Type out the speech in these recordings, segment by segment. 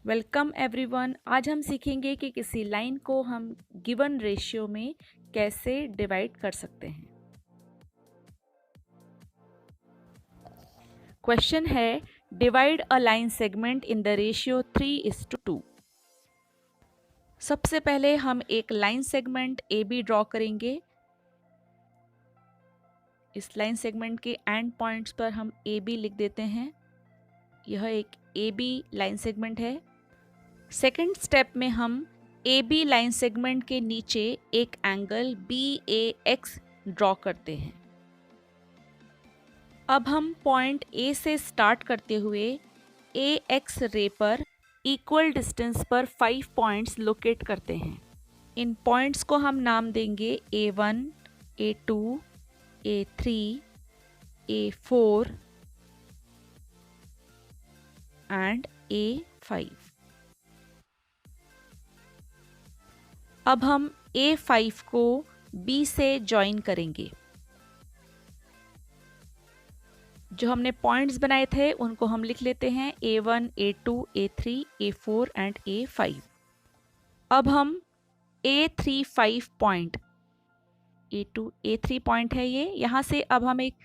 Welcome everyone. आज हम सीखेंगे कि किसी लाइन को हम गिवन रेशियो में कैसे डिवाइड कर सकते हैं। क्वेश्चन है, divide a line segment in the ratio 3:2। सबसे पहले हम एक line segment A B draw करेंगे। इस लाइन सेगमेंट के एंड पॉइंट्स पर हम ए बी लिख देते हैं। यह एक ए बी लाइन सेगमेंट है। सेकेंड स्टेप में हम ए बी लाइन सेगमेंट के नीचे एक angle B A X draw करते हैं। अब हम पॉइंट ए से स्टार्ट करते हुए ए एक्स रे पर इक्वल डिस्टेंस पर 5 पॉइंट्स लोकेट करते हैं। इन पॉइंट्स को हम नाम देंगे A1, A2, A3, A4 and A5। अब हम A5 को B से ज्वाइन करेंगे। जो हमने पॉइंट्स बनाए थे उनको हम लिख लेते हैं A1, A2, A3, A4 and A5। अब हम A35 point, A2, A3 point है ये, यहाँ से अब हम एक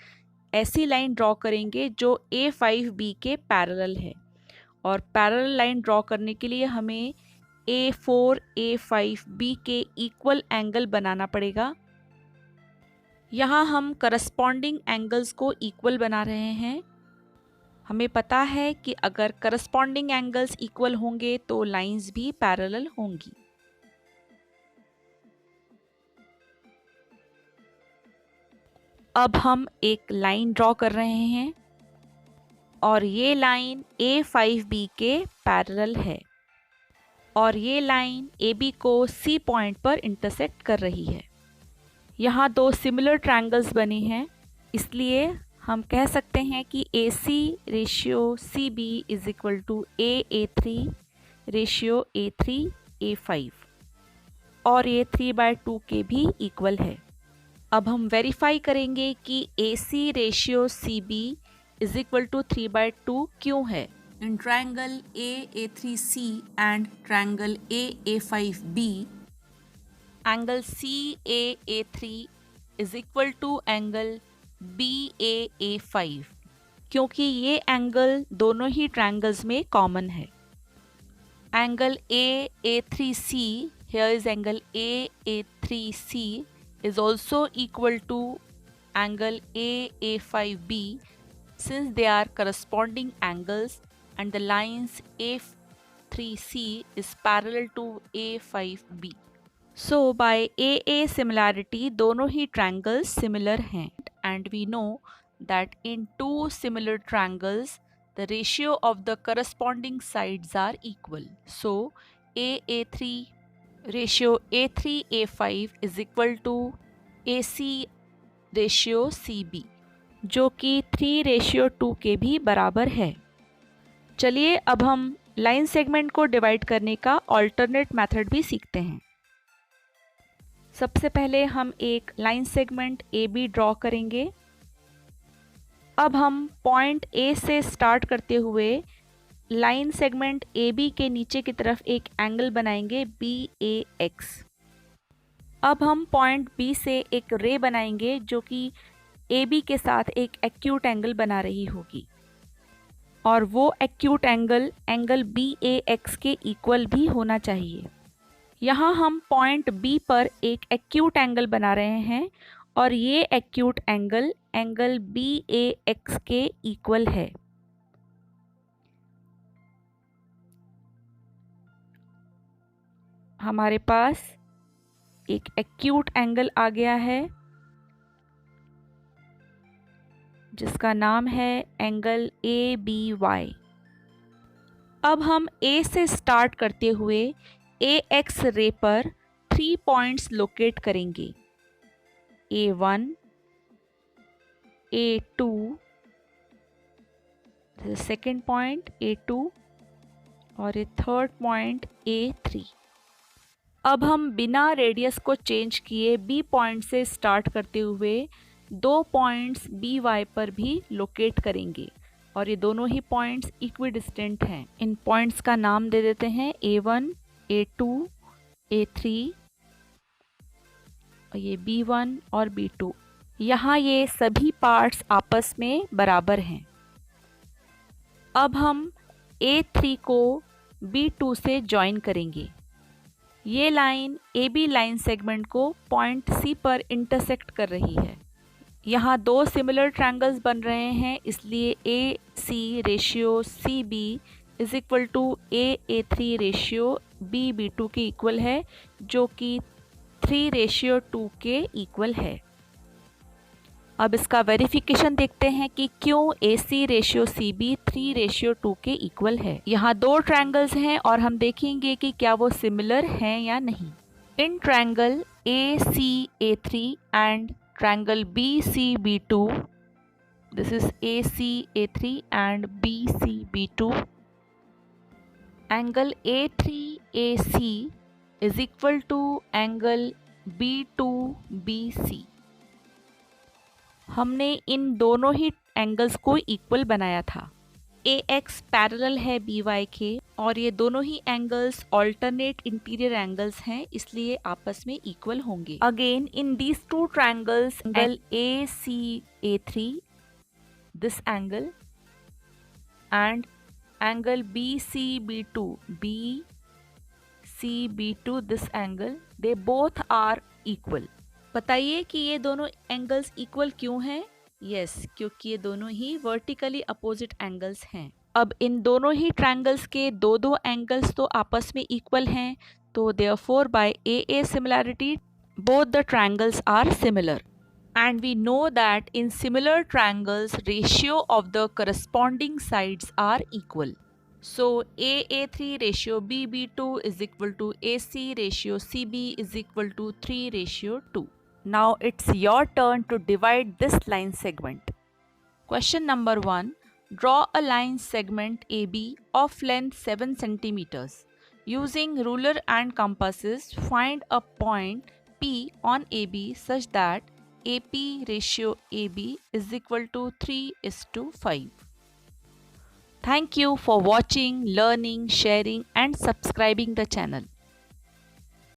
ऐसी लाइन ड्रॉ करेंगे जो A5B के पैरेलल है। और पैरेलल लाइन ड्रॉ करने के लिए हमें A4, A5B के इक्वल एंगल बनाना पड़ेगा। यहाँ हम करस्पॉन्डिंग एंगल्स को इक्वल बना रहे हैं। हमें पता है कि अगर करस्पॉन्डिंग एंगल्स इक्वल होंगे तो लाइंस भी पैरेलल होंगी। अब हम एक लाइन ड्रॉ कर रहे हैं और ये लाइन A5B के पैरेलल है और ये लाइन AB को C पॉइंट पर इंटरसेक्ट कर रही है। यहाँ दो सिमिलर ट्रायंगल्स बने हैं, इसलिए हम कह सकते हैं कि AC ratio CB is equal to AA3 ratio A3 A5 और ये 3/2 के भी इक्वल है। अब हम वेरीफाई करेंगे कि AC ratio CB is equal to 3/2 क्यों है। In triangle AA3C and triangle AA5B, angle CAA3 is equal to angle BAA5 क्योंकि ये एंगल दोनों ही ट्रायंगल्स में कॉमन है। Angle AA3C, here is angle AA3C is also equal to angle AA5B since they are corresponding angles and the lines A3C is parallel to A5B. So by AA similarity दोनों ही triangles similar हैं and we know that in two similar triangles the ratio of the corresponding sides are equal. So AA3 ratio A3A5 is equal to AC ratio CB जो कि 3:2 के भी बराबर है। चलिए अब हम लाइन सेगमेंट को डिवाइड करने का ऑल्टरनेट मेथड भी सीखते हैं। सबसे पहले हम एक लाइन सेगमेंट AB ड्रॉ करेंगे। अब हम पॉइंट A से स्टार्ट करते हुए लाइन सेगमेंट AB के नीचे की तरफ एक एंगल बनाएंगे BAX। अब हम पॉइंट B से एक रे बनाएंगे जो कि AB के साथ एक एक्यूट एंगल बना रही होगी और वो एक्यूट एंगल BAX के इक्वल भी होना चाहिए। यहाँ हम पॉइंट B पर एक एक्यूट एंगल बना रहे हैं और ये एक्यूट एंगल BAX के इक्वल है। हमारे पास एक एक्यूट एंगल आ गया है जिसका नाम है एंगल ABY। अब हम A से स्टार्ट करते हुए AX रे पर 3 पॉइंट्स लोकेट करेंगे, A1, A2, second point A2 और ये थर्ड पॉइंट A3। अब हम बिना रेडियस को चेंज किए B पॉइंट से स्टार्ट करते हुए 2 पॉइंट्स BY पर भी लोकेट करेंगे और ये दोनों ही पॉइंट्स इक्विडिस्टेंट हैं। इन पॉइंट्स का नाम दे देते हैं A1, A2, A3, और ये B1 और B2। यहाँ ये सभी पार्ट्स आपस में बराबर हैं। अब हम A3 को B2 से ज्वाइन करेंगे। ये लाइन AB लाइन सेगमेंट को पॉइंट C पर इंटरसेक्ट कर रही है। यहाँ दो सिमिलर ट्रायंगल्स बन रहे हैं, इसलिए AC ratio CB is equal to A3 ratio B2 के इक्वल है, जो कि 3:2 के इक्वल है। अब इसका वेरिफिकेशन देखते हैं कि क्यों AC रेशियो CB 3:2 के इक्वल है। यहाँ दो ट्रायंगल्स हैं और हम देखेंगे कि क्या वो सिमिलर हैं या नहीं। In triangle ACA3 and triangle BCB2, this is ACA3 and BCB2, angle A3AC is equal to angle B2BC। हमने इन दोनों ही एंगल्स को इक्वल बनाया था। AX पैरेलल है BY के और ये दोनों ही एंगल्स ऑल्टरनेट इंटीरियर एंगल्स हैं, इसलिए आपस में इक्वल होंगे। Again in these two triangles, angle ACA3 this angle and angle BCB2 this angle, they both are equal. बताइए कि ये दोनों एंगल्स इक्वल क्यों हैं? यस, क्योंकि ये दोनों ही वर्टिकली अपोजिट एंगल्स हैं। अब इन दोनों ही ट्रायंगल्स के दो एंगल्स तो आपस में इक्वल हैं, तो therefore by AA similarity both the triangles are similar. And we know that in similar triangles, ratio of the corresponding sides are equal. So AA3 ratio BB2 is equal to AC ratio CB is equal to 3:2. Now it's your turn to divide this line segment. Question number 1. Draw a line segment AB of length 7 centimeters. Using ruler and compasses, find a point P on AB such that AP ratio AB is equal to 3:5. Thank you for watching, learning, sharing and subscribing the channel.